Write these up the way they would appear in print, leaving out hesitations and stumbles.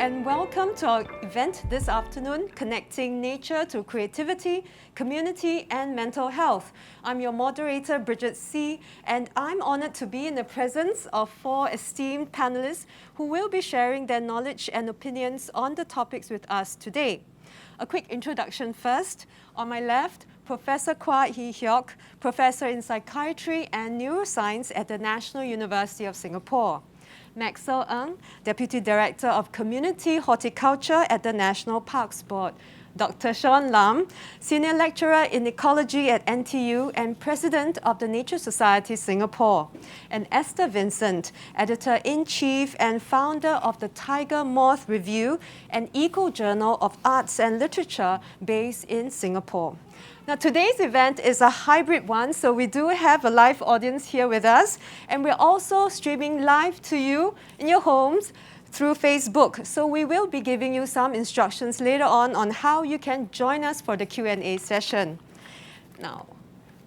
and welcome to our event this afternoon, Connecting Nature to Creativity, Community and Mental Health. I'm your moderator, Bridgette See, and I'm honored to be in the presence of 4 esteemed panelists who will be sharing their knowledge and opinions on the topics with us today. A quick introduction first. On my left, Professor Kua Ee Heok, Professor in Psychiatry and Neuroscience at the National University of Singapore. Maxel Ng, Deputy Director of Community Horticulture at the National Parks Board. Dr. Shawn Lum, Senior Lecturer in Ecology at NTU and President of the Nature Society Singapore. And Esther Vincent, Editor-in-Chief and founder of the Tiger Moth Review, an eco-journal of arts and literature based in Singapore. Now, today's event is a hybrid one, so we do have a live audience here with us, and we're also streaming live to you in your homes through Facebook. So we will be giving you some instructions later on how you can join us for the Q&A session. Now,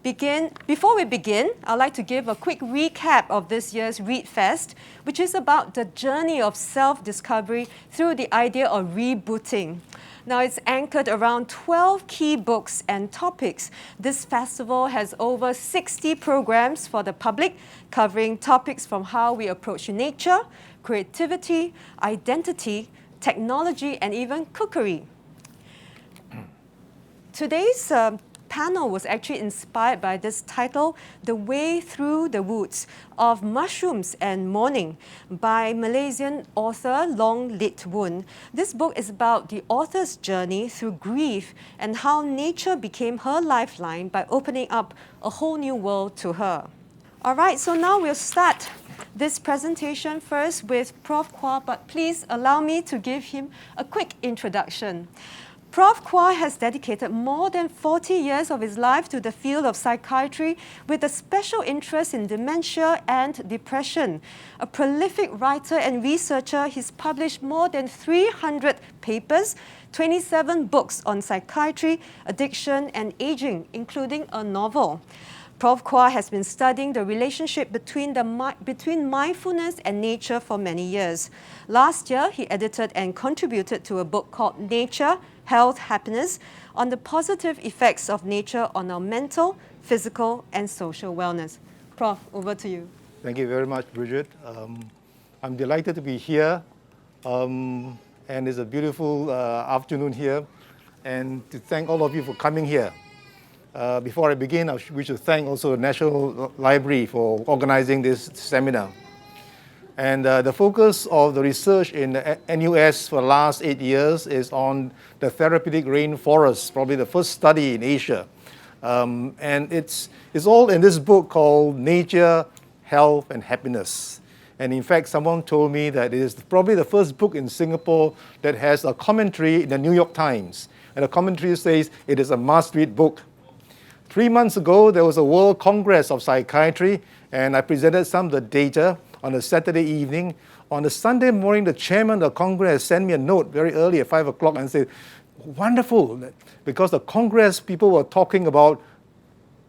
before we begin, I'd like to give a quick recap of this year's Read Fest, which is about the journey of self-discovery through the idea of rebooting. Now, it's anchored around 12 key books and topics. This festival has over 60 programs for the public, covering topics from how we approach nature, creativity, identity, technology, and even cookery. Today's panel was actually inspired by this title, The Way Through the Woods of Mushrooms and Mourning by Malaysian author Long Lit Woon. This book is about the author's journey through grief and how nature became her lifeline by opening up a whole new world to her. All right, so now we'll start this presentation first with Prof. Kua, but please allow me to give him a quick introduction. Prof. Kua has dedicated more than 40 years of his life to the field of psychiatry with a special interest in dementia and depression. A prolific writer and researcher, he's published more than 300 papers, 27 books on psychiatry, addiction, and aging, including a novel. Prof. Kua has been studying the relationship between mindfulness and nature for many years. Last year, he edited and contributed to a book called Nature, Health, Happiness, on the positive effects of nature on our mental, physical, and social wellness. Prof, over to you. Thank you very much, Bridgette. I'm delighted to be here, and it's a beautiful afternoon here, and to thank all of you for coming here. Before I begin, we should thank also the National Library for organizing this seminar. And the focus of the research in the NUS for the last 8 years is on the therapeutic rainforest, probably the first study in Asia. And it's all in this book called Nature, Health, and Happiness. And in fact, someone told me that it is probably the first book in Singapore that has a commentary in the New York Times. And the commentary says it is a must-read book. 3 months ago, there was a World Congress of Psychiatry, and I presented some of the data on a Saturday evening. On a Sunday morning, the chairman of the Congress sent me a note very early at 5 o'clock and said, wonderful, because the Congress people were talking about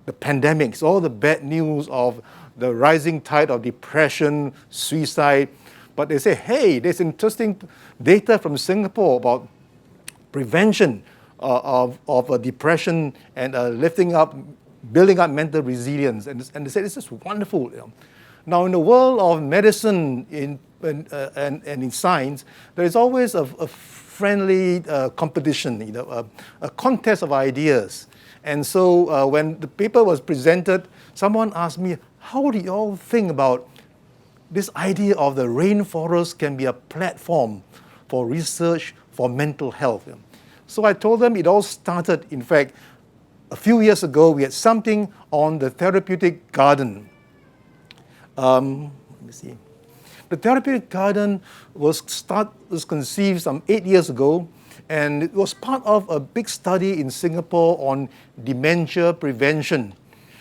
the pandemics, all the bad news of the rising tide of depression, suicide. But they say, hey, there's interesting data from Singapore about prevention of depression and building up mental resilience. And they say, this is wonderful. Now, in the world of medicine and in science, there is always a friendly competition, a contest of ideas. And so when the paper was presented, someone asked me, how do you all think about this idea of the rainforest can be a platform for research for mental health? So I told them it all started, in fact, a few years ago. We had something on the therapeutic garden. Let me see. The therapeutic garden was conceived some 8 years ago, and it was part of a big study in Singapore on dementia prevention.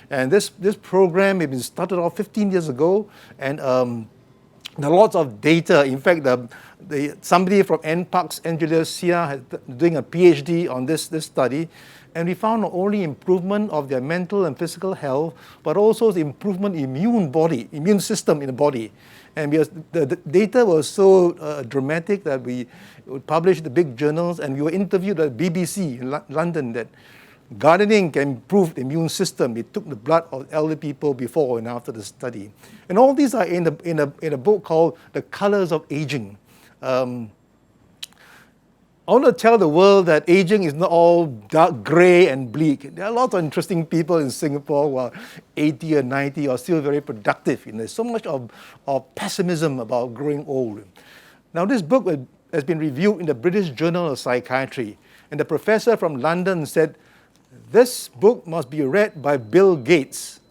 And this program had been started off 15 years ago, and There are lots of data. In fact, somebody from NParks, Angela Sia, is doing a PhD on this study, and we found not only improvement of their mental and physical health, but also the improvement immune system in the body. And the data was so dramatic that we published the big journals, and we were interviewed at BBC in London that gardening can improve the immune system. We took the blood of elderly people before and after the study. And all these are in a book called The Colors of Aging. I want to tell the world that aging is not all dark gray and bleak. There are lots of interesting people in Singapore who are 80 or 90 are still very productive. There's so much of pessimism about growing old. Now, this book has been reviewed in the British Journal of Psychiatry, and the professor from London said, this book must be read by Bill Gates,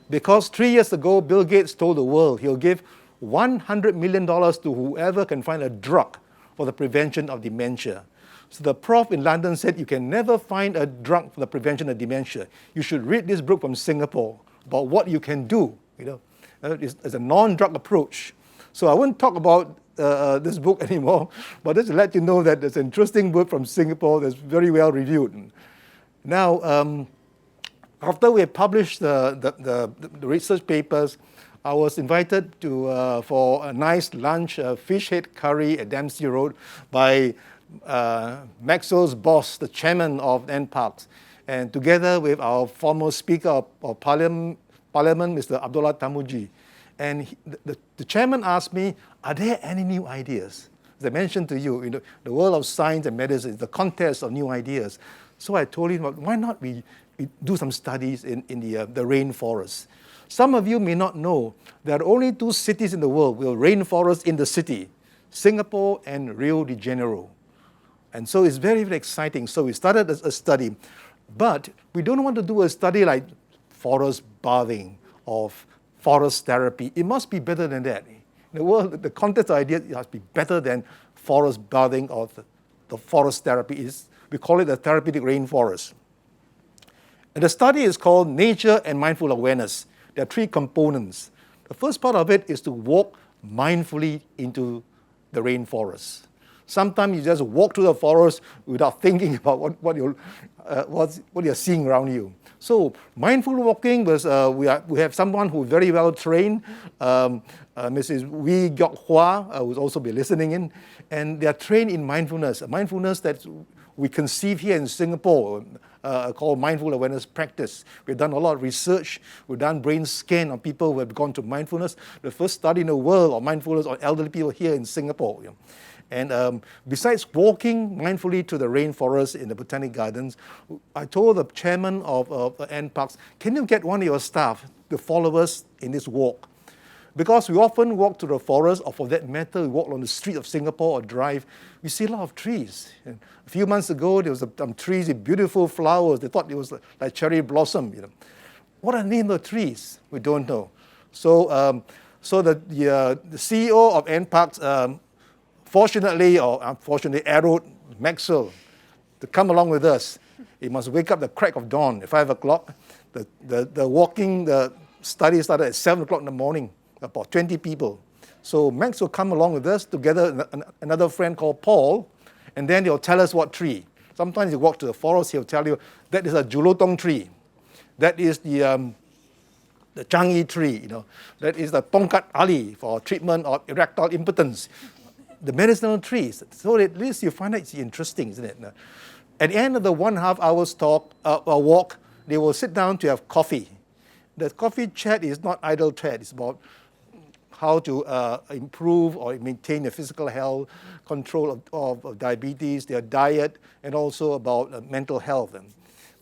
because 3 years ago, Bill Gates told the world he'll give $100 million to whoever can find a drug for the prevention of dementia. So the prof in London said you can never find a drug for the prevention of dementia. You should read this book from Singapore about what you can do. It's a non-drug approach. So I won't talk about this book anymore, but just to let you know that there's an interesting book from Singapore that's very well reviewed. Now, after we had published the research papers, I was invited for a nice lunch, a fish head curry at Dempsey Road by Maxel's boss, the chairman of NParks, and together with our former Speaker of Parliament, Mr. Abdullah Tamuji. And the chairman asked me, are there any new ideas? As I mentioned to you, the world of science and medicine is the contest of new ideas. So I told him, why not we do some studies in the rainforest? Some of you may not know there are only 2 cities in the world with rainforests in the city, Singapore and Rio de Janeiro. And so it's very, very exciting. So we started a study. But we don't want to do a study like forest bathing or forest therapy. It must be better than that. In the world, the context idea must be better than forest bathing or the forest therapy. We call it the therapeutic rainforest. And the study is called Nature and Mindful Awareness. There are 3 components. The first part of it is to walk mindfully into the rainforest. Sometimes you just walk through the forest without thinking about what you're seeing around you. So mindful walking was, we have someone who is very well trained, Mrs. Wee Gyok Hua, who's also been listening in, and they are trained in mindfulness, a mindfulness that we conceive here in Singapore, called mindful awareness practice. We've done a lot of research. We've done brain scan on people who have gone to mindfulness. The first study in the world of mindfulness on elderly people here in Singapore. And besides walking mindfully to the rainforest in the Botanic Gardens, I told the chairman of NParks, can you get one of your staff to follow us in this walk? Because we often walk to the forest, or for that matter, we walk on the street of Singapore or drive, we see a lot of trees. And a few months ago, there was some trees with beautiful flowers. They thought it was like cherry blossom. What are the name of the trees? We don't know. So the CEO of NParks, fortunately or unfortunately, arrowed Maxel to come along with us. He must wake up the crack of dawn at 5 o'clock. The study started at 7 o'clock in the morning, about 20 people. So Max will come along with us, together with another friend called Paul, and then they'll tell us what tree. Sometimes you walk to the forest, he'll tell you, that is a julotong tree. That is the changi tree, That is the tongkat ali for treatment of erectile impotence. The medicinal trees. So at least you find it's interesting, isn't it? At the end of the 1.5 hours walk, they will sit down to have coffee. The coffee chat is not idle chat. It's about how to improve or maintain your physical health, control of diabetes, their diet, and also about mental health.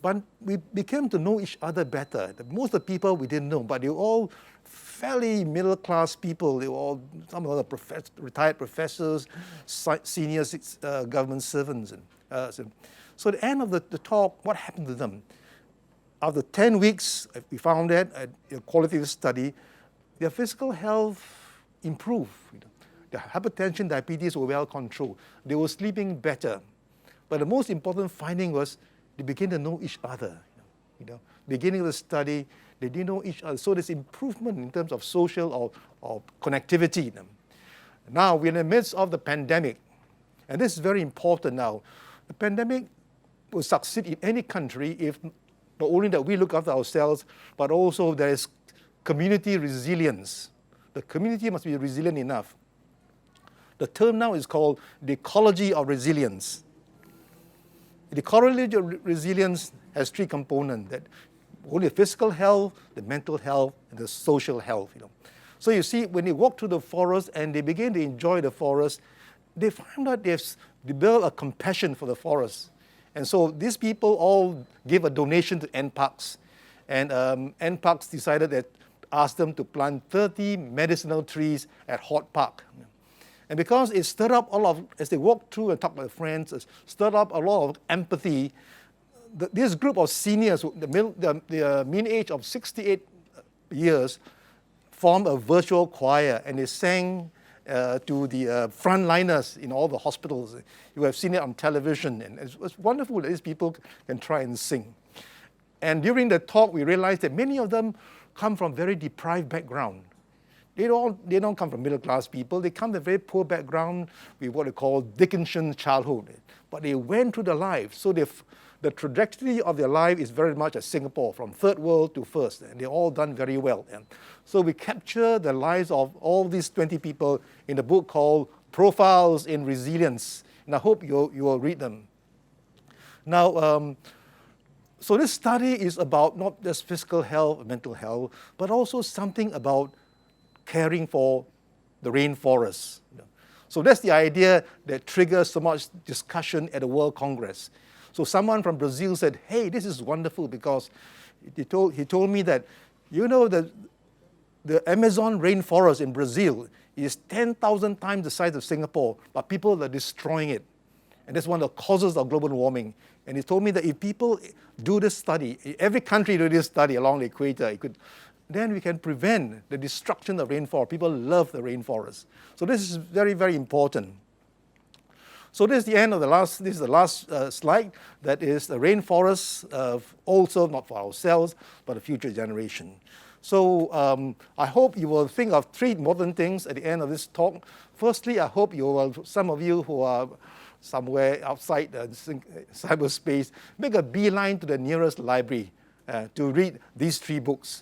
But we became to know each other better. Most of the people we didn't know, but they were all fairly middle-class people. They were all some of the retired professors, senior government servants. So at the end of the talk, what happened to them? After 10 weeks, we found that a qualitative study, their physical health improved. Their hypertension, diabetes were well controlled. They were sleeping better. But the most important finding was they began to know each other. Beginning of the study, they didn't know each other. So there's improvement in terms of social or connectivity. Now, we're in the midst of the pandemic, and this is very important now. The pandemic will succeed in any country if not only that we look after ourselves, but also there is community resilience. The community must be resilient enough. The term now is called the Ecology of Resilience. The Ecology of Resilience has three components: that only the physical health, the mental health, and the social health. So you see, when they walk through the forest and they begin to enjoy the forest, they find out they've developed a compassion for the forest. And so these people all gave a donation to NParks. And NParks decided that asked them to plant 30 medicinal trees at Hort Park. And because it stirred up as they walked through and talked with friends, it stirred up a lot of empathy. This group of seniors, the mean age of 68 years, formed a virtual choir, and they sang to the frontliners in all the hospitals. You have seen it on television, and it's wonderful that these people can try and sing. And during the talk, we realized that many of them come from very deprived background. They don't come from middle-class people. They come from a very poor background with what they call Dickensian childhood. But they went through their life. So the trajectory of their life is very much as Singapore, from third world to first. And they're all done very well. And so we capture the lives of all these 20 people in a book called Profiles in Resilience. And I hope you will read them. Now, so this study is about not just physical health, mental health, but also something about caring for the rainforest. So that's the idea that triggers so much discussion at the World Congress. So someone from Brazil said, hey, this is wonderful, because he told me that, the Amazon rainforest in Brazil is 10,000 times the size of Singapore, but people are destroying it. And that's one of the causes of global warming. And he told me that if people do this study, every country do this study along the equator, then we can prevent the destruction of rainforest. People love the rainforest. So this is very, very important. So this is the end of this is the last slide. That is the rainforest, also not for ourselves, but the future generation. So I hope you will think of three important things at the end of this talk. Firstly, I hope some of you who are somewhere outside cyberspace, make a beeline to the nearest library to read these three books.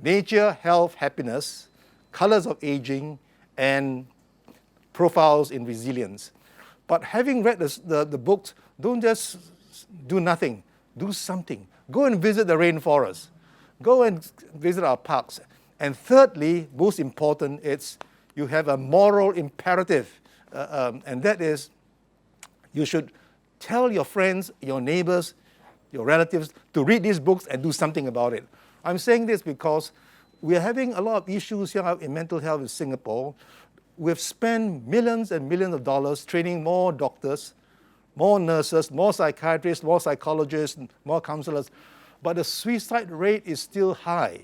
Nature, Health, Happiness, Colors of Aging, and Profiles in Resilience. But having read the books, don't just do nothing. Do something. Go and visit the rainforest. Go and visit our parks. And thirdly, most important, it's you have a moral imperative. And that is, you should tell your friends, your neighbors, your relatives to read these books and do something about it. I'm saying this because we're having a lot of issues here in mental health in Singapore. We've spent millions and millions of dollars training more doctors, more nurses, more psychiatrists, more psychologists, more counselors, but the suicide rate is still high.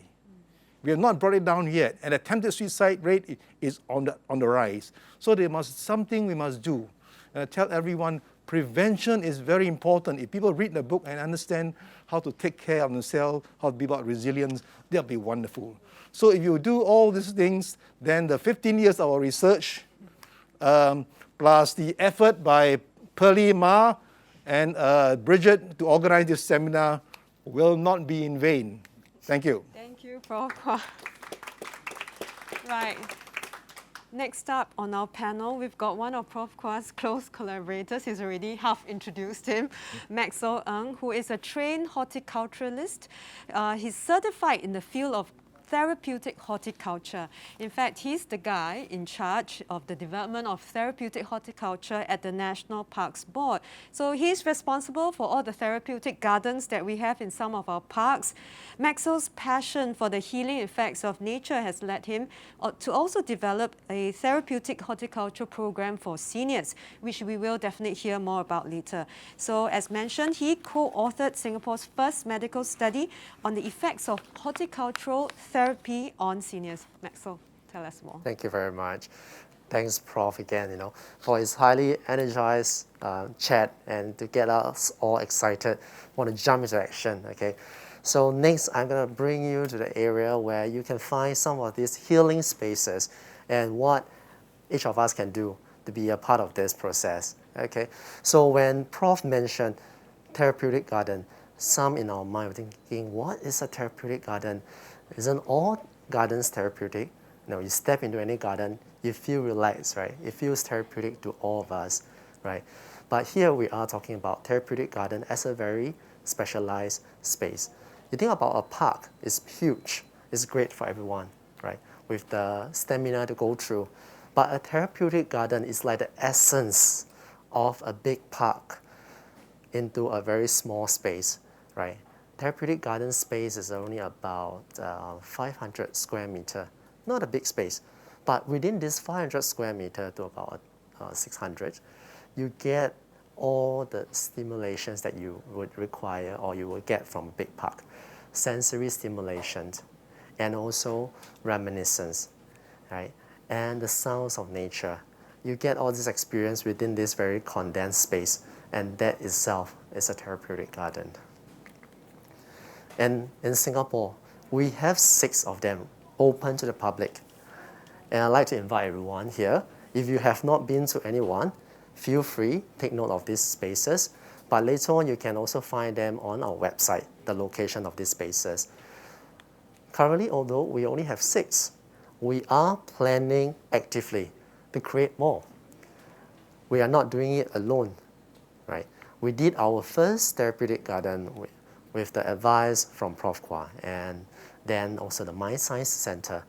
We have not brought it down yet, and attempted suicide rate is on the rise. So something we must do. And I tell everyone, prevention is very important. If people read the book and understand how to take care of themselves, how to be about resilience, that'll be wonderful. So if you do all these things, then the 15 years of our research, plus the effort by Pearlie Ma and Bridget to organize this seminar will not be in vain. Thank you. Thank you, Prof. Kua. Right. Next up on our panel, we've got one of Prof. Kua's close collaborators. He's already half introduced him, Maxel Ng, who is a trained horticulturalist. He's certified in the field of therapeutic horticulture. In fact, he's the guy in charge of the development of therapeutic horticulture at the National Parks Board. So he's responsible for all the therapeutic gardens that we have in some of our parks. Maxel's passion for the healing effects of nature has led him to also develop a therapeutic horticulture program for seniors, which we will definitely hear more about later. So as mentioned, he co-authored Singapore's first medical study on the effects of horticultural therapy on seniors. Maxel, tell us more. Thank you very much. Thanks, Prof, again, for his highly energized chat and to get us all excited. Want to jump into action, okay? So next, I'm going to bring you to the area where you can find some of these healing spaces and what each of us can do to be a part of this process. Okay, so when Prof mentioned therapeutic garden, some in our mind were thinking, what is a therapeutic garden? Isn't all gardens therapeutic? No, you step into any garden, you feel relaxed, right? It feels therapeutic to all of us, right? But here we are talking about therapeutic garden as a very specialized space. You think about a park, it's huge, it's great for everyone, right? With the stamina to go through. But a therapeutic garden is like the essence of a big park into a very small space, right? Therapeutic garden space is only about 500 square meter, not a big space, but within this 500 square meter to about 600, you get all the stimulations that you would require or you will get from a big park. Sensory stimulation and also reminiscence, right? And the sounds of nature. You get all this experience within this very condensed space, and that itself is a therapeutic garden. And in Singapore, we have 6 of them open to the public. And I'd like to invite everyone here, if you have not been to anyone, feel free, take note of these spaces. But later on, you can also find them on our website, the location of these spaces. Currently, although we only have 6, we are planning actively to create more. We are not doing it alone, right? We did our first therapeutic garden with the advice from Prof. Kua and then also the Mind Science Center.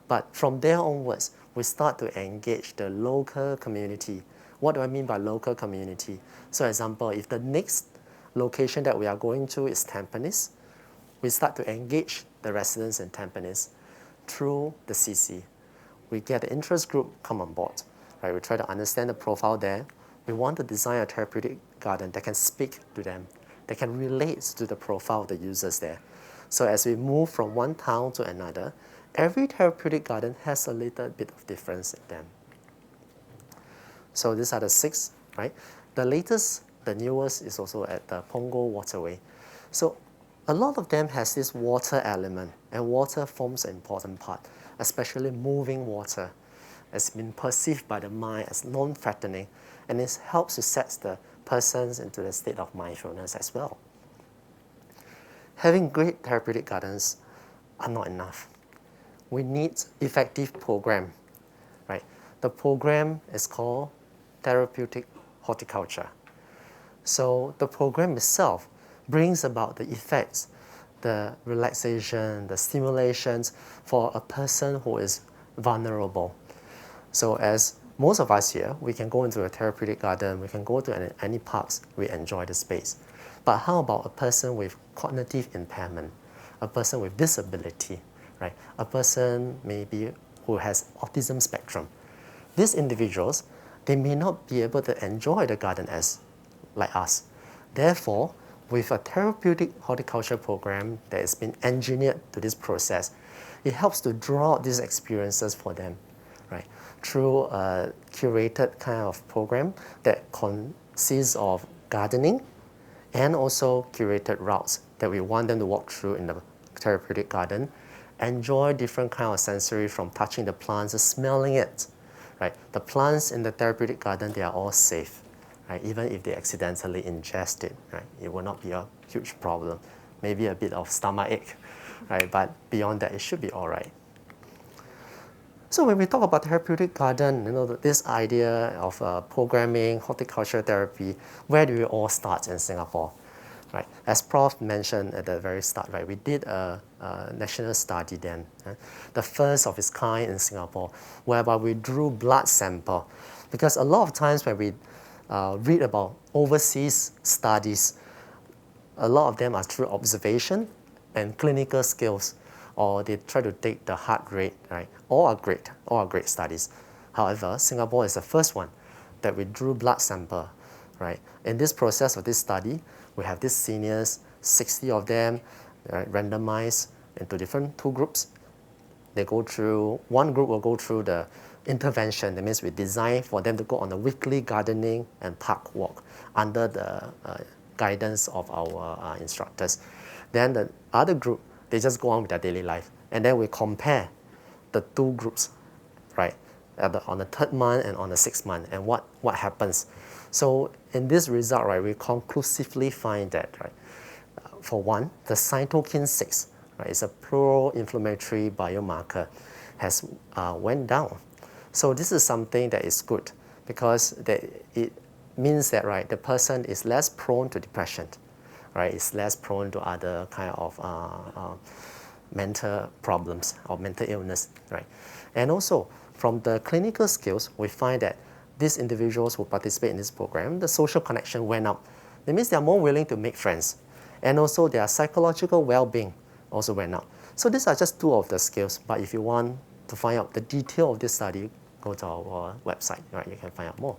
But from there onwards, we start to engage the local community. What do I mean by local community? So, for example, if the next location that we are going to is Tampines, we start to engage the residents in Tampines through the CC. We get the interest group come on board. Right? We try to understand the profile there. We want to design a therapeutic garden that can speak to them, that can relate to the profile of the users there. So as we move from one town to another, every therapeutic garden has a little bit of difference in them. So these are the 6, right? The latest, the newest is also at the Punggol Waterway. So a lot of them has this water element, and water forms an important part, especially moving water. It's been perceived by the mind as non-threatening, and it helps to set the persons into the state of mindfulness as well. Having great therapeutic gardens are not enough. We need effective program, right? The program is called Therapeutic Horticulture. So the program itself brings about the effects, the relaxation, the stimulations for a person who is vulnerable. So as most of us here, we can go into a therapeutic garden, we can go to any parks, we enjoy the space. But how about a person with cognitive impairment, a person with disability, right? A person maybe who has autism spectrum. These individuals, they may not be able to enjoy the garden as like us. Therefore, with a therapeutic horticulture program that has been engineered to this process, it helps to draw out these experiences for them, right? Through a curated kind of program that consists of gardening and also curated routes that we want them to walk through in the therapeutic garden, enjoy different kind of sensory from touching the plants, smelling it, right? The plants in the therapeutic garden, they are all safe, right? Even if they accidentally ingest it, right? It will not be a huge problem. Maybe a bit of stomachache, right? But beyond that, it should be all right. So when we talk about therapeutic garden, this idea of programming, horticulture therapy, where do we all start in Singapore? Right? As Prof mentioned at the very start, right, we did a national study then, the first of its kind in Singapore, whereby we drew blood sample. Because a lot of times when we read about overseas studies, a lot of them are through observation and clinical skills, or they try to take the heart rate, right? All are great studies. However, Singapore is the first one that we drew blood sample, right? In this process of this study, we have these seniors, 60 of them, right, randomized into different 2 groups. They go through, one group will go through the intervention. That means we design for them to go on a weekly gardening and park walk under the guidance of our instructors. Then the other group, they just go on with their daily life. And then we compare the 2 groups, right? on the 3rd month and on the 6th month, and what happens. So in this result, right, we conclusively find that, right, for one, the cytokine 6, right, is a pro-inflammatory biomarker, has went down. So this is something that is good because it means that, right, the person is less prone to depression, right, is less prone to other kind of mental problems or mental illness, right. And also, from the clinical skills, we find that these individuals who participate in this program, the social connection went up. That means they are more willing to make friends. And also their psychological well-being also went up. So these are just 2 of the skills, but if you want to find out the detail of this study, go to our website, right? You can find out more.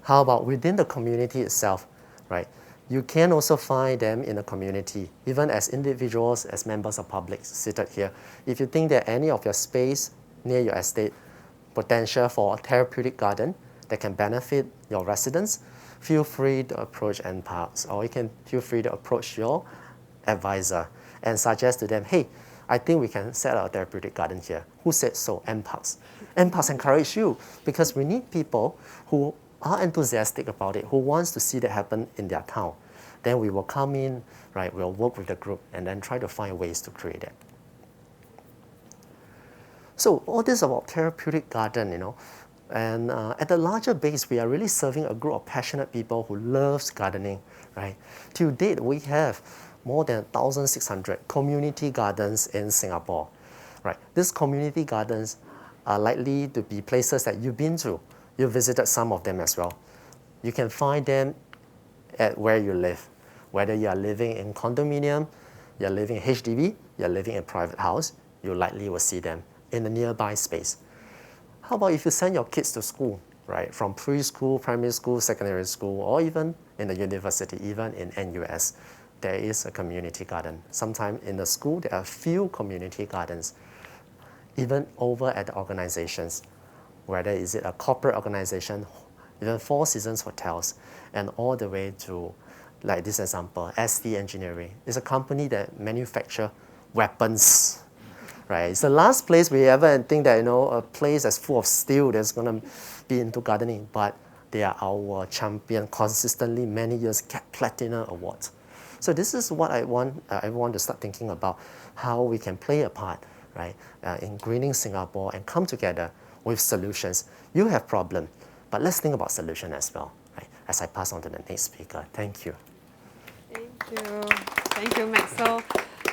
How about within the community itself, right? You can also find them in the community, even as individuals, as members of public seated here. If you think that any of your space near your estate potential for a therapeutic garden that can benefit your residents, feel free to approach NParks, or you can feel free to approach your advisor and suggest to them, hey, I think we can set a therapeutic garden here. Who said so? NParks. NParks encourage you because we need people who are enthusiastic about it, who wants to see that happen in their town. Then we will come in, right, we'll work with the group and then try to find ways to create it. So all this about therapeutic garden, you know, and at the larger base, we are really serving a group of passionate people who loves gardening, right? To date, we have more than 1,600 community gardens in Singapore, right? These community gardens are likely to be places that you've been to. You visited some of them as well. You can find them at where you live, whether you are living in condominium, you're living in HDB, you're living in a private house, you likely will see them in the nearby space. How about if you send your kids to school, right? From preschool, primary school, secondary school, or even in the university, even in NUS, there is a community garden. Sometimes in the school, there are few community gardens, even over at the organizations, whether is it a corporate organization, even Four Seasons Hotels, and all the way to, like this example, ST Engineering. It's a company that manufacture weapons, right? It's the last place we ever think that, you know, a place that's full of steel that's gonna be into gardening, but they are our champion consistently, many years, get platinum awards. So this is what I want everyone to start thinking about, how we can play a part, right, in greening Singapore and come together with solutions. You have problem, but let's think about solution as well, right? As I pass on to the next speaker. Thank you. Thank you, Maxel.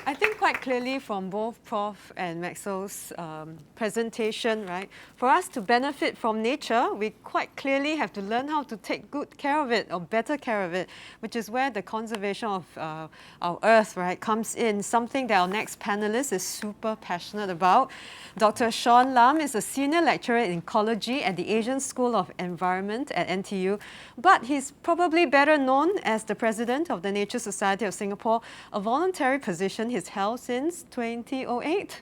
I think quite clearly from both Prof. and Maxel's presentation, right, for us to benefit from nature, we quite clearly have to learn how to take good care of it or better care of it, which is where the conservation of our earth, right, comes in, something that our next panelist is super passionate about. Dr. Shawn Lum is a senior lecturer in ecology at the Asian School of Environment at NTU, but he's probably better known as the president of the Nature Society of Singapore, a voluntary position he's held since 2008.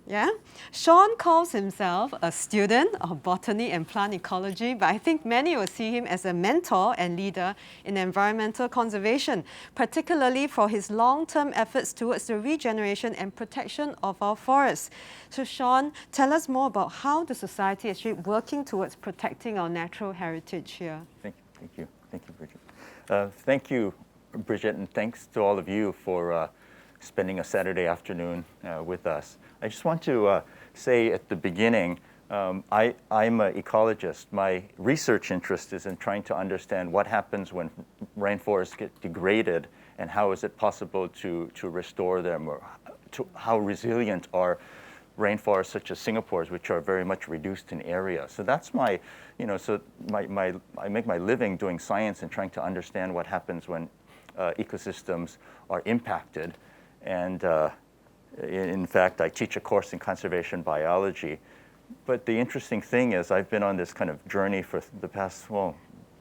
Yeah, Shawn calls himself a student of botany and plant ecology, but I think many will see him as a mentor and leader in environmental conservation, particularly for his long-term efforts towards the regeneration and protection of our forests. So Shawn, tell us more about how the society is working towards protecting our natural heritage here. Thank you, Bridget. Thank you, Bridget, and thanks to all of you for spending a Saturday afternoon with us. I just want to say at the beginning, I'm an ecologist. My research interest is in trying to understand what happens when rainforests get degraded and how is it possible to restore them, or how resilient are rainforests such as Singapore's, which are very much reduced in area. So that's my, I make my living doing science and trying to understand what happens when ecosystems are impacted. And in fact, I teach a course in conservation biology. But the interesting thing is I've been on this kind of journey for the past,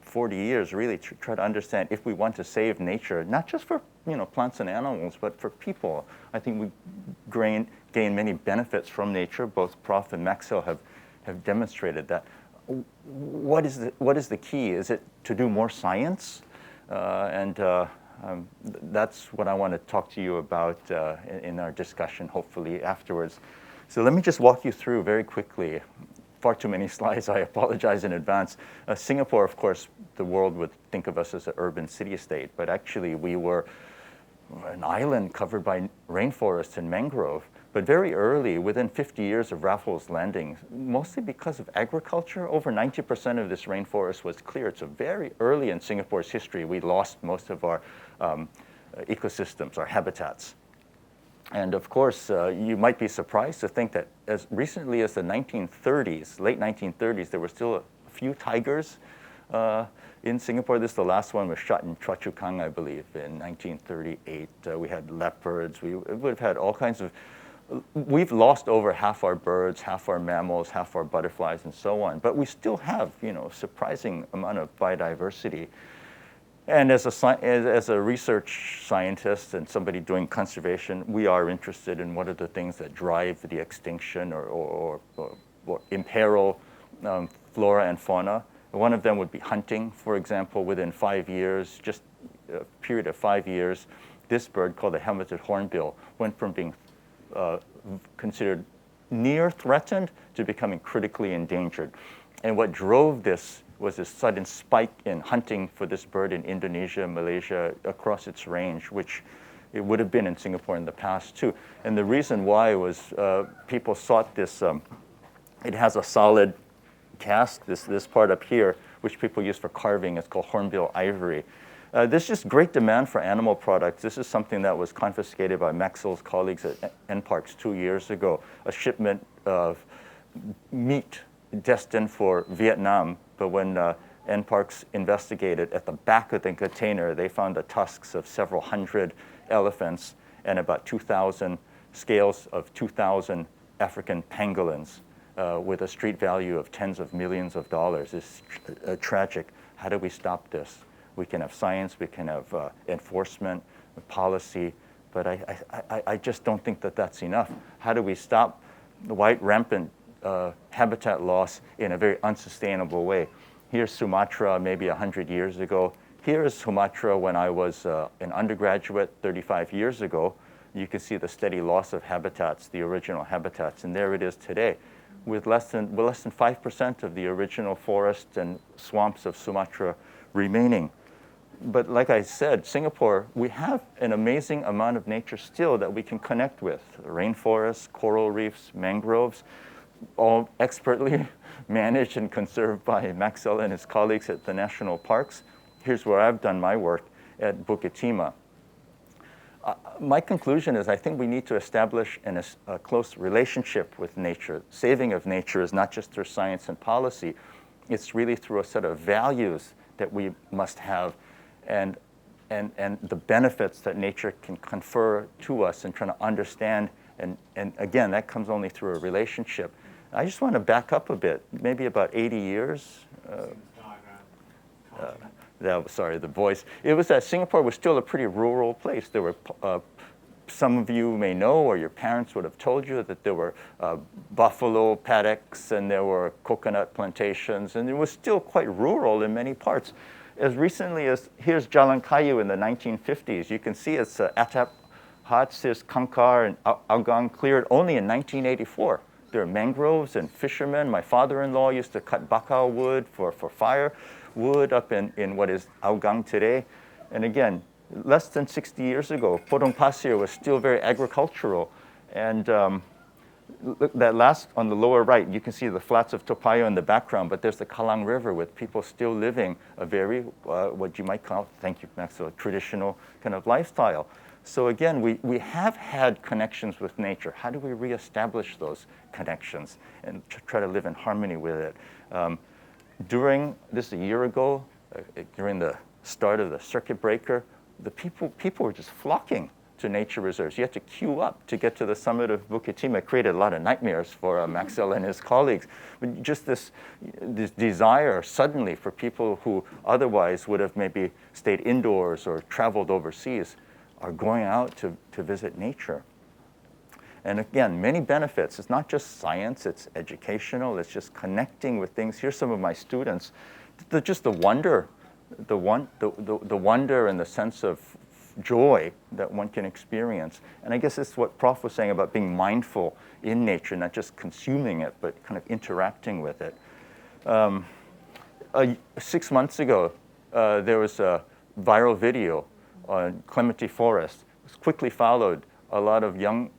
40 years, really, to try to understand if we want to save nature, not just for plants and animals, but for people. I think we gain many benefits from nature. Both Prof. and Maxel have demonstrated that. What is the key? Is it to do more science? That's what I want to talk to you about in our discussion, hopefully afterwards. So let me just walk you through very quickly. Far too many slides, I apologize in advance. Singapore, of course, the world would think of us as an urban city-state, but actually we were an island covered by rainforest and mangrove. But very early, within 50 years of Raffles Landing, mostly because of agriculture, over 90% of this rainforest was cleared. So very early in Singapore's history, we lost most of our ecosystems, our habitats. And of course, you might be surprised to think that as recently as the 1930s, late 1930s, there were still a few tigers in Singapore. This, the last one was shot in Choa Chu Kang, I believe, in 1938. We had leopards. We would have had all kinds of. We've lost over half our birds, half our mammals, half our butterflies, and so on. But we still have, a surprising amount of biodiversity. And as a research scientist and somebody doing conservation, we are interested in what are the things that drive the extinction or imperil flora and fauna. One of them would be hunting. For example, within 5 years, just a period of 5 years, this bird called the helmeted hornbill went from being considered near threatened to becoming critically endangered. And what drove this was this sudden spike in hunting for this bird in Indonesia, Malaysia, across its range, which it would have been in Singapore in the past too. And the reason why was people sought this, it has a solid cast, this part up here, which people use for carving. It's called hornbill ivory. There's just great demand for animal products. This is something that was confiscated by Maxel's colleagues at NParks 2 years ago, a shipment of meat destined for Vietnam. But when NParks investigated, at the back of the container, they found the tusks of several hundred elephants and about 2,000 scales of 2,000 African pangolins with a street value of tens of millions of dollars. It's tragic. How do we stop this? We can have science, we can have enforcement, policy, but I just don't think that that's enough. How do we stop the rampant habitat loss in a very unsustainable way? Here's Sumatra maybe 100 years ago. Here's Sumatra when I was an undergraduate 35 years ago. You can see the steady loss of habitats, the original habitats, and there it is today, with less than 5% of the original forests and swamps of Sumatra remaining. But like I said, Singapore, we have an amazing amount of nature still that we can connect with. Rainforests, coral reefs, mangroves, all expertly managed and conserved by Maxel and his colleagues at the national parks. Here's where I've done my work at Bukit Timah. My conclusion is I think we need to establish a close relationship with nature. Saving of nature is not just through science and policy. It's really through a set of values that we must have and the benefits that nature can confer to us and trying to understand. And again, that comes only through a relationship. I just want to back up a bit, maybe about 80 years. Sorry, the voice. It was that Singapore was still a pretty rural place. There were, some of you may know, or your parents would have told you that there were buffalo paddocks and there were coconut plantations, and it was still quite rural in many parts. As recently as, here's Jalan Kayu in the 1950s. You can see it's Atap huts, there's Kankar and Agang cleared only in 1984. There are mangroves and fishermen. My father-in-law used to cut bakau wood for firewood up in what is Agang today. And again, less than 60 years ago, Potong Pasir was still very agricultural. And that last, on the lower right, you can see the flats of Toa Payoh in the background, but there's the Kallang River with people still living a very, what you might call, thank you, Max, a traditional kind of lifestyle. So again, we have had connections with nature. How do we reestablish those connections and try to live in harmony with it? During this a year ago, during the start of the circuit breaker, the people were just flocking to nature reserves. You had to queue up to get to the summit of Bukit Timah. It created a lot of nightmares for Maxel and his colleagues. But just this desire suddenly for people who otherwise would have maybe stayed indoors or traveled overseas are going out to visit nature. And again, many benefits. It's not just science, it's educational, it's just connecting with things. Here's some of my students. Just the wonder, the wonder and the sense of joy that one can experience. And I guess it's what Prof was saying about being mindful in nature, not just consuming it, but kind of interacting with it. 6 months ago, there was a viral video on Community Forest. It was quickly followed. A lot of young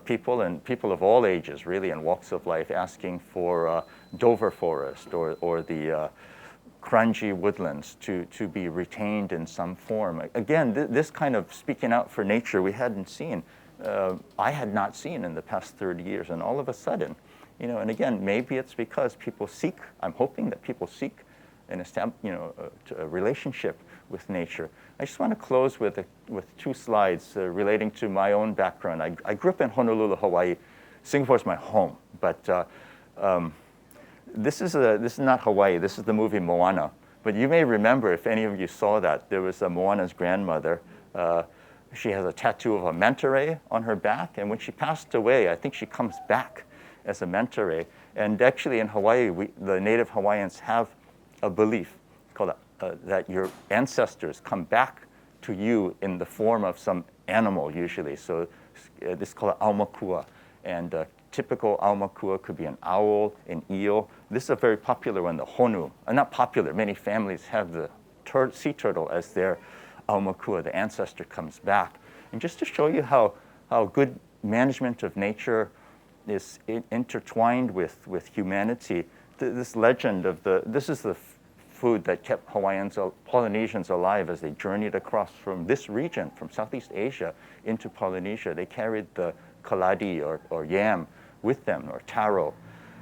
people and people of all ages, really, and walks of life, asking for Dover Forest or the Kranji woodlands to be retained in some form. Again, this kind of speaking out for nature we hadn't seen. I had not seen in the past 30 years, and all of a sudden, and again, maybe it's because people seek. I'm hoping that people seek a relationship with nature. I just want to close with 2 slides relating to my own background. I grew up in Honolulu, Hawaii. Singapore is my home, but this is not Hawaii. This is the movie Moana. But you may remember, if any of you saw that, there was Moana's grandmother. She has a tattoo of a manta ray on her back, and when she passed away, I think she comes back as a manta ray. And actually in Hawaii, the native Hawaiians have a belief called that your ancestors come back to you in the form of some animal usually. So this is called aumakua. And typical aumakua could be an owl, an eel. This is a very popular one, the honu. Not popular, many families have the sea turtle as their aumakua, the ancestor comes back. And just to show you how good management of nature is intertwined with humanity, this legend of this is the food that kept Polynesians alive as they journeyed across from this region, from Southeast Asia into Polynesia. They carried the kaladi or yam with them, or taro.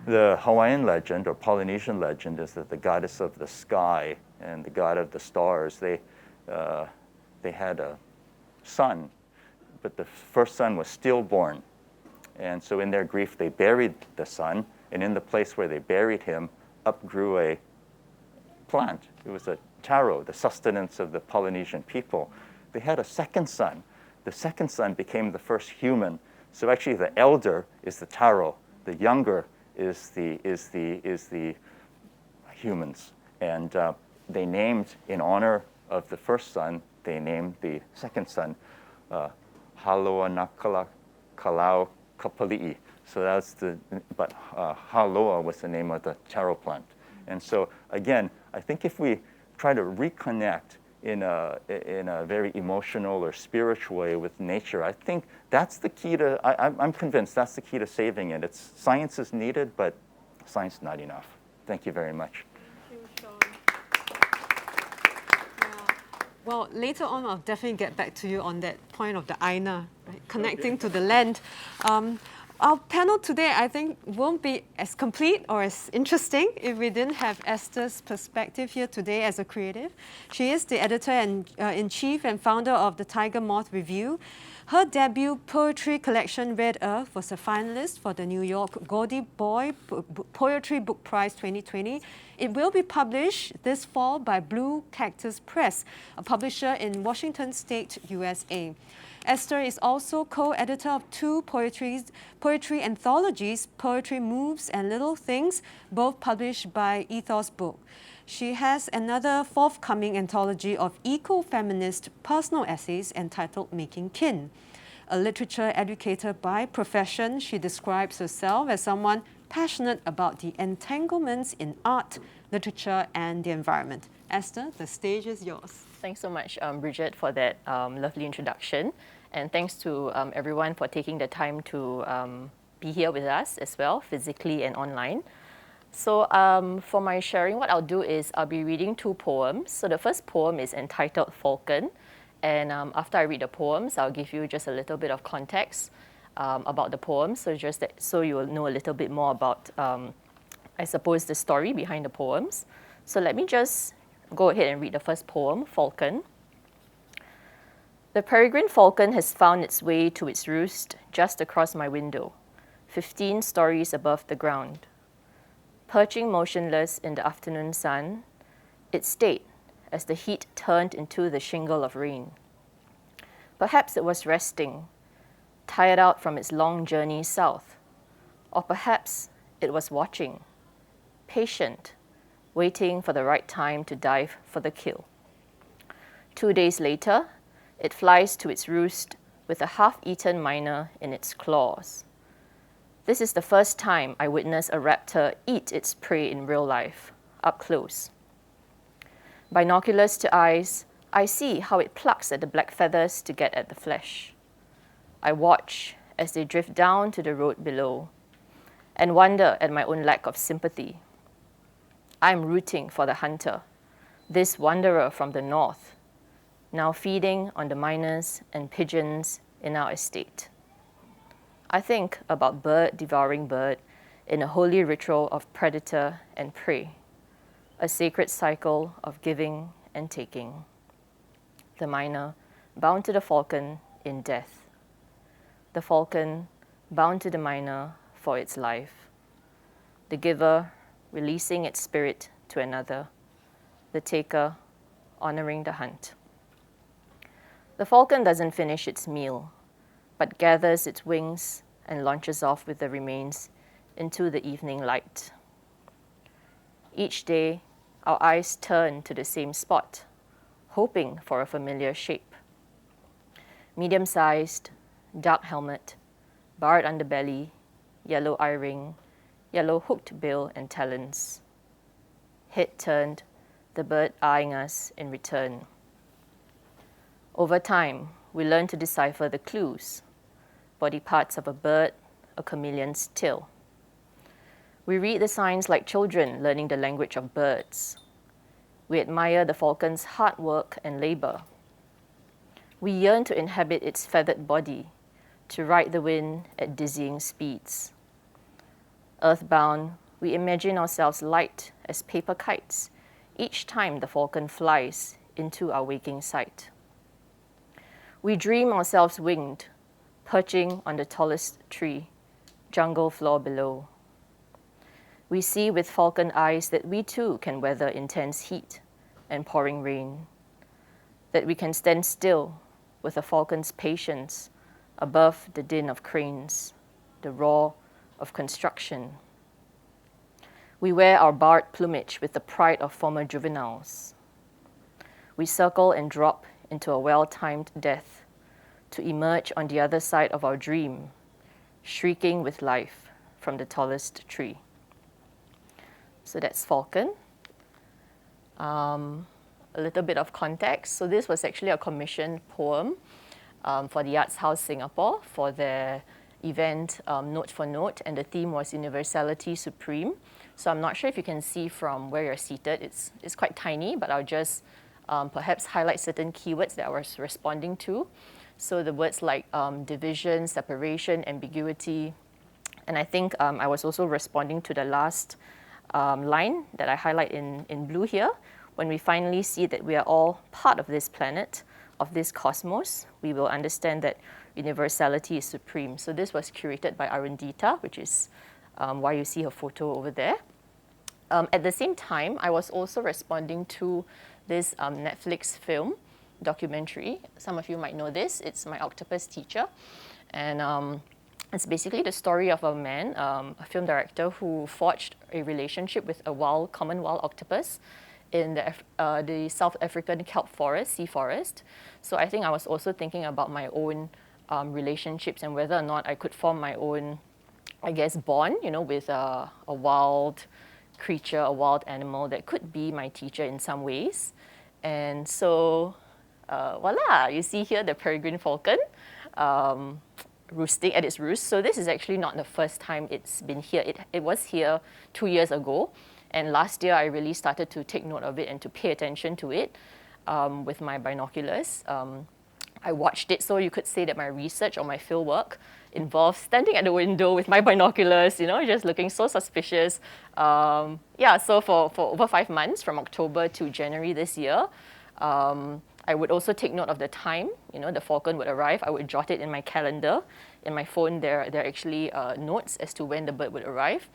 The Hawaiian legend or Polynesian legend is that the goddess of the sky and the god of the stars, they had a son, but the first son was stillborn. And so in their grief, they buried the son, and in the place where they buried him, up grew a plant. It was a taro, the sustenance of the Polynesian people. They had a second son. The second son became the first human. So actually, the elder is the taro. The younger is the humans. And they named, in honor of the first son, they named the second son Haloa Nakala Kalau Kapali'i. So that's but Haloa was the name of the taro plant. And so again, I think if we try to reconnect in a very emotional or spiritual way with nature, I think that's the key to, I'm convinced that's the key to saving it. Science is needed, but science not enough. Thank you very much. Thank you, Sean. Yeah. Well, later on, I'll definitely get back to you on that point of the aina, right? Connecting to the land. Our panel today, I think, won't be as complete or as interesting if we didn't have Esther's perspective here today as a creative. She is the editor-in-chief and founder of the Tiger Moth Review. Her debut poetry collection, Red Earth, was a finalist for the New York Gordy Boy Poetry Book Prize 2020. It will be published this fall by Blue Cactus Press, a publisher in Washington State, USA. Esther is also co-editor of 2 poetry anthologies, Poetry Moves and Little Things, both published by Ethos Book. She has another forthcoming anthology of eco-feminist personal essays entitled Making Kin. A literature educator by profession, she describes herself as someone passionate about the entanglements in art, literature, and the environment. Esther, the stage is yours. Thanks so much, Bridgette, for that lovely introduction. And thanks to everyone for taking the time to be here with us as well, physically and online. So for my sharing, what I'll do is I'll be reading 2 poems. So the first poem is entitled Falcon. And after I read the poems, I'll give you just a little bit of context about the poems, so you will know a little bit more about, I suppose, the story behind the poems. So let me just go ahead and read the first poem, Falcon. The peregrine falcon has found its way to its roost just across my window, 15 stories above the ground. Perching motionless in the afternoon sun, it stayed as the heat turned into the shingle of rain. Perhaps it was resting, tired out from its long journey south, or perhaps it was watching, patient, waiting for the right time to dive for the kill. 2 days later, It flies to its roost with a half-eaten myna in its claws. This is the first time I witness a raptor eat its prey in real life, up close. Binoculars to eyes, I see how it plucks at the black feathers to get at the flesh. I watch as they drift down to the road below and wonder at my own lack of sympathy. I'm rooting for the hunter, this wanderer from the north, now feeding on the miners and pigeons in our estate. I think about bird devouring bird in a holy ritual of predator and prey, a sacred cycle of giving and taking. The miner bound to the falcon in death. The falcon bound to the miner for its life. The giver releasing its spirit to another. The taker honoring the hunt. The falcon doesn't finish its meal, but gathers its wings and launches off with the remains into the evening light. Each day, our eyes turn to the same spot, hoping for a familiar shape. Medium-sized, dark helmet, barred underbelly, yellow eye-ring, yellow hooked bill and talons. Head turned, the bird eyeing us in return. Over time, we learn to decipher the clues, body parts of a bird, a chameleon's tail. We read the signs like children learning the language of birds. We admire the falcon's hard work and labor. We yearn to inhabit its feathered body, to ride the wind at dizzying speeds. Earthbound, we imagine ourselves light as paper kites each time the falcon flies into our waking sight. We dream ourselves winged, perching on the tallest tree, jungle floor below. We see with falcon eyes that we too can weather intense heat and pouring rain, that we can stand still with a falcon's patience above the din of cranes, the roar of construction. We wear our barred plumage with the pride of former juveniles. We circle and drop into a well-timed death to emerge on the other side of our dream, shrieking with life from the tallest tree. So that's falcon. A little bit of context. So this was actually a commissioned poem for the Arts House Singapore for their event Note for Note, and the theme was Universality Supreme. So I'm not sure if you can see from where you're seated. It's quite tiny, but I'll just perhaps highlight certain keywords that I was responding to. So the words like division, separation, ambiguity, and I think I was also responding to the last line that I highlight in blue here. When we finally see that we are all part of this planet, of this cosmos, we will understand that universality is supreme. So this was curated by Arundita, which is why you see her photo over there. At the same time, I was also responding to this Netflix film documentary. Some of you might know this. It's My Octopus Teacher. And it's basically the story of a man, a film director, who forged a relationship with a common wild octopus in the South African kelp forest, sea forest. So I think I was also thinking about my own relationships and whether or not I could form my own, I guess, bond, with a wild creature, a wild animal that could be my teacher in some ways. And so, voila, you see here the peregrine falcon roosting at its roost. So this is actually not the first time it's been here. It was here 2 years ago. And last year, I really started to take note of it and to pay attention to it with my binoculars. I watched it, so you could say that my research or my field work involves standing at the window with my binoculars, just looking so suspicious. So for over 5 months, from October to January this year, I would also take note of the time, the falcon would arrive. I would jot it in my calendar. In my phone, there are actually notes as to when the bird would arrive.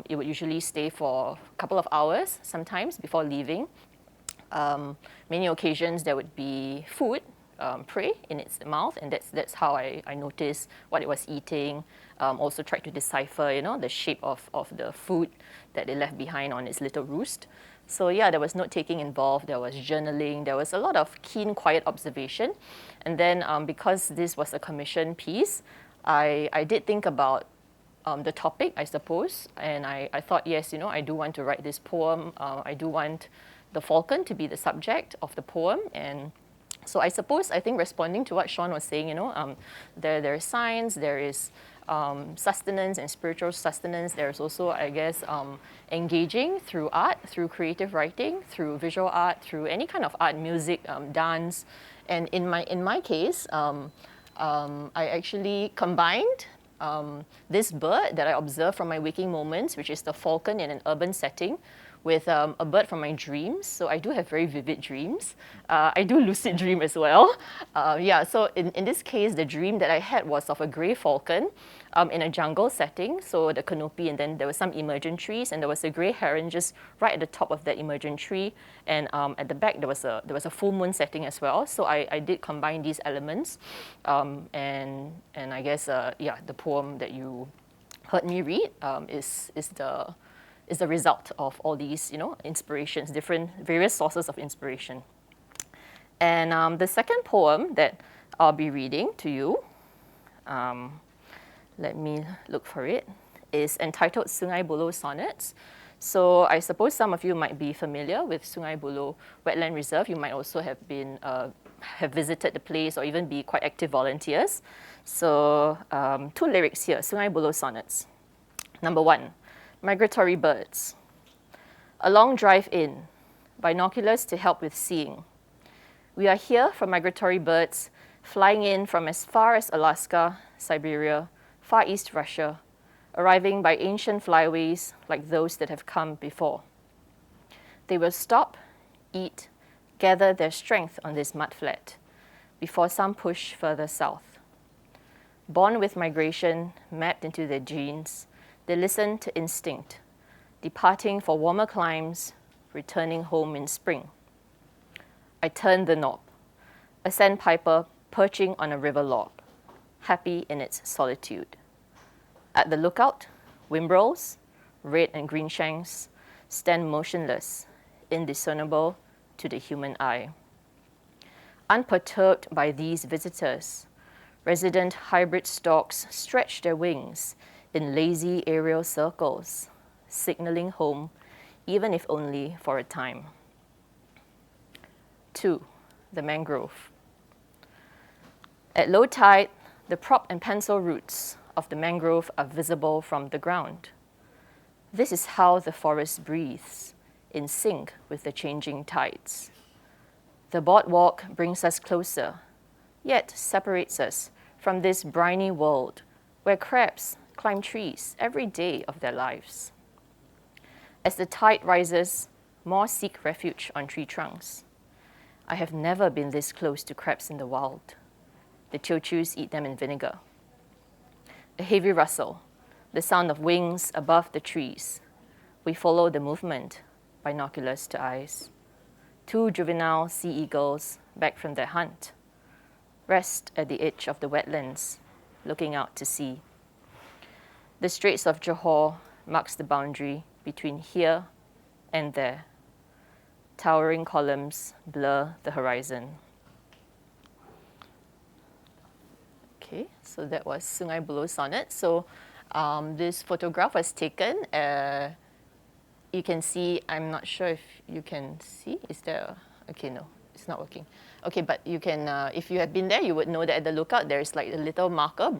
It would usually stay for a couple of hours sometimes before leaving. Many occasions there would be food, prey in its mouth, and that's how I noticed what it was eating. Also tried to decipher, the shape of the food that it left behind on its little roost. So yeah, there was note-taking involved, there was journaling, there was a lot of keen, quiet observation. And then because this was a commission piece, I did think about the topic, I suppose, and I thought, yes, I do want to write this poem. I do want the falcon to be the subject of the poem. And so I think responding to what Shawn was saying, there is science, there is sustenance and spiritual sustenance. There's also, I guess, engaging through art, through creative writing, through visual art, through any kind of art, music, dance. And in my case, I actually combined this bird that I observed from my waking moments, which is the falcon in an urban setting, with a bird from my dreams. So I do have very vivid dreams. I do lucid dream as well. So in this case, the dream that I had was of a grey falcon in a jungle setting. So the canopy, and then there were some emergent trees, and there was a grey heron just right at the top of that emergent tree. And at the back, there was a full moon setting as well. So I did combine these elements. And I guess, the poem that you heard me read is the result of all these, inspirations, various sources of inspiration. And the second poem that I'll be reading to you, let me look for it, is entitled Sungai Buloh Sonnets. So I suppose some of you might be familiar with Sungai Buloh Wetland Reserve. You might also have visited the place or even be quite active volunteers. So 2 lyrics here, Sungai Buloh Sonnets. Number 1. Migratory birds. A long drive in, binoculars to help with seeing. We are here for migratory birds flying in from as far as Alaska, Siberia, Far East Russia, arriving by ancient flyways like those that have come before. They will stop, eat, gather their strength on this mudflat before some push further south. Born with migration mapped into their genes, they listen to instinct, departing for warmer climes, returning home in spring. I turn the knob, a sandpiper perching on a river log, happy in its solitude. At the lookout, whimbrels, red and green shanks, stand motionless, indiscernible to the human eye. Unperturbed by these visitors, resident hybrid storks stretch their wings in lazy aerial circles, signaling home, even if only for a time. 2. The mangrove. At low tide, the prop and pencil roots of the mangrove are visible from the ground. This is how the forest breathes, in sync with the changing tides. The boardwalk brings us closer, yet separates us from this briny world where crabs climb trees every day of their lives. As the tide rises, more seek refuge on tree trunks. I have never been this close to crabs in the wild. The teochews eat them in vinegar. A heavy rustle, the sound of wings above the trees. We follow the movement, binoculars to eyes. 2 juvenile sea eagles back from their hunt rest at the edge of the wetlands, looking out to sea. The Straits of Johor marks the boundary between here and there. Towering columns blur the horizon. Okay, so that was Sungai Buloh Sonnet. So this photograph was taken. You can see, I'm not sure if you can see. Is there okay, no, it's not working. Okay, but you can, if you had been there, you would know that at the lookout, there's like a little marker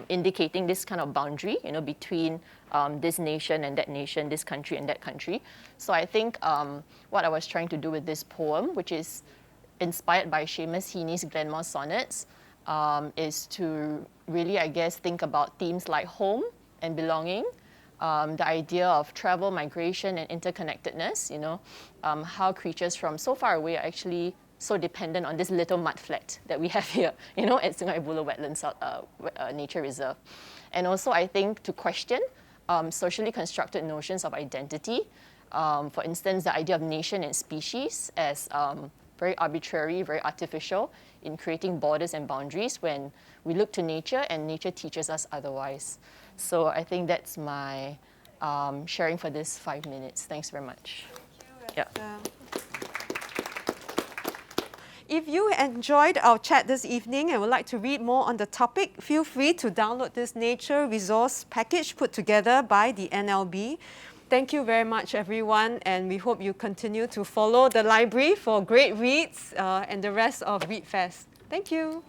indicating this kind of boundary, between this nation and that nation, this country and that country. So I think what I was trying to do with this poem, which is inspired by Seamus Heaney's Glenmore Sonnets, is to really, I guess, think about themes like home and belonging, the idea of travel, migration, and interconnectedness, how creatures from so far away are actually so dependent on this little mud flat that we have here, at Sungai Buloh Wetlands Nature Reserve. And also, I think, to question socially constructed notions of identity. For instance, the idea of nation and species as very arbitrary, very artificial in creating borders and boundaries when we look to nature and nature teaches us otherwise. So I think that's my sharing for this 5 minutes. Thanks very much. Thank you, Yeah. If you enjoyed our chat this evening and would like to read more on the topic, feel free to download this nature resource package put together by the NLB. Thank you very much, everyone, and we hope you continue to follow the library for great reads and the rest of Read Fest. Thank you.